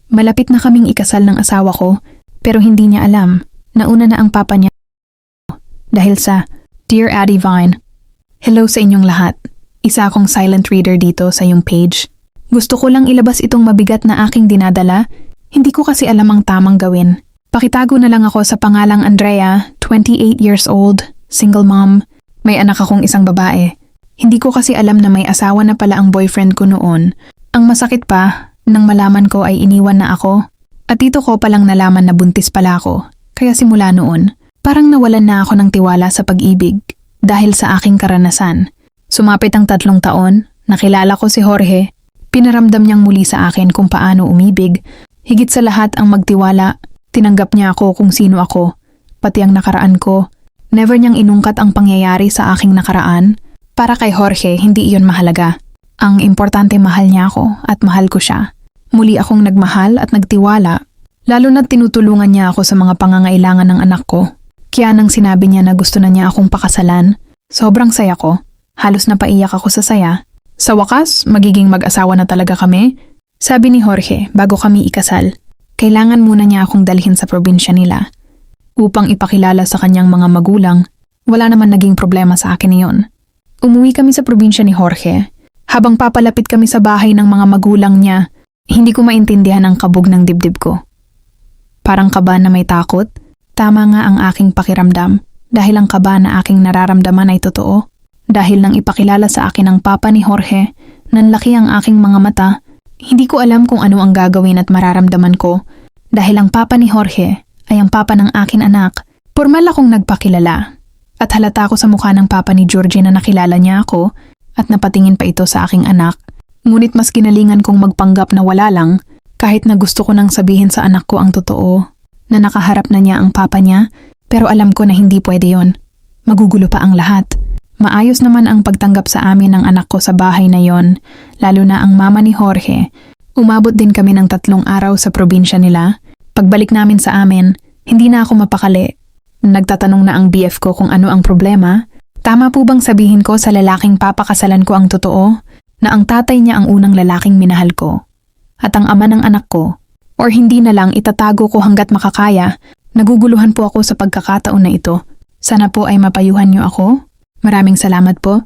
Malapit na kaming ikasal ng asawa ko, pero hindi niya alam na una na ang papa niya dahil sa Dear Addie Vine. Hello sa inyong lahat. Isa akong silent reader dito sa iyong page. Gusto ko lang ilabas itong mabigat na aking dinadala. Hindi ko kasi alam ang tamang gawin. Pakitago na lang ako sa pangalang Andrea, 28 years old, single mom. May anak akong isang babae. Hindi ko kasi alam na may asawa na pala ang boyfriend ko noon. Ang masakit pa, nang malaman ko ay iniwan na ako. At dito ko palang nalaman na buntis pala ako. Kaya simula noon, parang nawalan na ako ng tiwala sa pag-ibig dahil sa aking karanasan. Sumapit ang 3 taon, nakilala ko si Jorge. Pinaramdam niyang muli sa akin kung paano umibig. Higit sa lahat ang magtiwala, tinanggap niya ako kung sino ako, pati ang nakaraan ko. Never niyang inungkat ang pangyayari sa aking nakaraan. Para kay Jorge, hindi iyon mahalaga. Ang importante mahal niya ako at mahal ko siya. Muli akong nagmahal at nagtiwala, lalo na't tinutulungan niya ako sa mga pangangailangan ng anak ko. Kaya nang sinabi niya na gusto na niya akong pakasalan, sobrang saya ko. Halos napaiyak ako sa saya. Sa wakas, magiging mag-asawa na talaga kami. Sabi ni Jorge bago kami ikasal, kailangan muna niya akong dalhin sa probinsya nila upang ipakilala sa kanyang mga magulang. Wala naman naging problema sa akin iyon. Umuwi kami sa probinsya ni Jorge. Habang papalapit kami sa bahay ng mga magulang niya, hindi ko maintindihan ang kabog ng dibdib ko. Parang kaba na may takot. Tama nga ang aking pakiramdam dahil ang kaba na aking nararamdaman ay totoo. Dahil nang ipakilala sa akin ang papa ni Jorge, nanlaki ang aking mga mata. Hindi ko alam kung ano ang gagawin at mararamdaman ko dahil ang papa ni Jorge ay ang papa ng aking anak. Pormal akong nagpakilala at halata ko sa mukha ng papa ni Georgie na nakilala niya ako at napatingin pa ito sa aking anak. Ngunit mas ginalingan kong magpanggap na wala lang kahit na gusto ko nang sabihin sa anak ko ang totoo na nakaharap na niya ang papa niya, pero alam ko na hindi pwede yon. Magugulo pa ang lahat. Maayos naman ang pagtanggap sa amin ng anak ko sa bahay na yon, lalo na ang mama ni Jorge. Umabot din kami ng 3 araw sa probinsya nila. Pagbalik namin sa amin, hindi na ako mapakali. Nagtatanong na ang BF ko kung ano ang problema. Tama po bang sabihin ko sa lalaking papakasalan ko ang totoo na ang tatay niya ang unang lalaking minahal ko at ang ama ng anak ko? Or hindi na lang itatago ko hanggat makakaya? Naguguluhan po ako sa pagkakataon na ito. Sana po ay mapayuhan niyo ako. Maraming salamat po.